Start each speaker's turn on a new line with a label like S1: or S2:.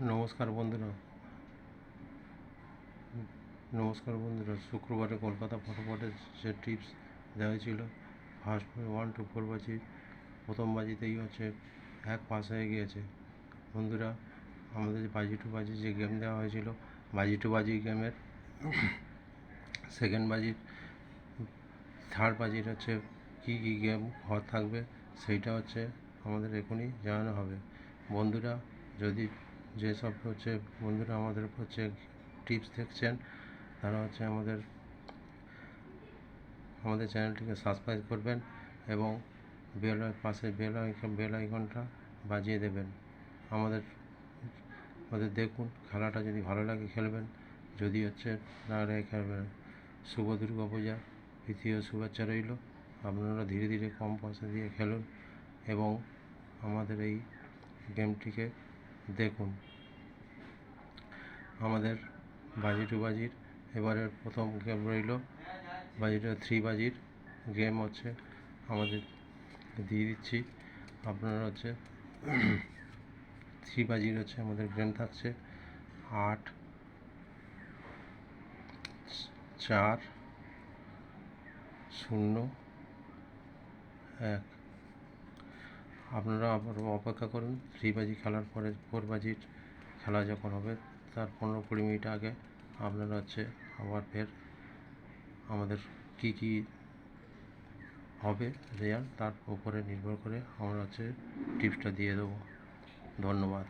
S1: নমস্কার বন্ধুরা শুক্রবারে কলকাতা ফটাফটের যে টিপস দেওয়া হয়েছিল ফার্স্ট 1 to 4 বাজি প্রথম বাজিতেই এক পাস হয়ে গিয়েছে। বন্ধুরা, আমাদের বাজি টু বাজি যে গেম দেওয়া হয়েছিল, বাজি টু বাজি গেমের সেকেন্ড বাজির থার্ড বাজির কী কী গেম হওয়ার থাকবে সেইটা আমাদের এখনই জানানো হবে। বন্ধুরা, যদি যেসব বন্ধুরা আমাদের টিপস দেখছেন তারা আমাদের চ্যানেলটিকে সাবস্ক্রাইব করবেন এবং পাশে বেল আইকনটা বাজিয়ে দেবেন। আমাদের দেখুন, খেলাটা যদি ভালো লাগে খেলবেন, যদি না লাগে খেলবেন। শুভ দুর্গা পূজা তৃতীয় শুভেচ্ছা রইল। আপনারা ধীরে ধীরে কম পয়সা দিয়ে খেলুন এবং আমাদের এই গেমটিকে দেখুন। আমাদের বাজি টু বাজির এবারের প্রথম গেম রইল বাজিটা 3 বাজির গেম আমাদের দিয়ে দিচ্ছি। আপনারা 3 বাজির আমাদের গেম থাকছে 8 4 0 1। আপনারা আবার অপেক্ষা করুন। 3 বাজি খেলার পরে 4 বাজির খেলা যখন হবে তার 15-20 মিনিট আগে আপনারা আবার ফের আমাদের কী হবে রেজাল্ট তার উপরে নির্ভর করে আমরা টিপসটা দিয়ে দেবো। ধন্যবাদ।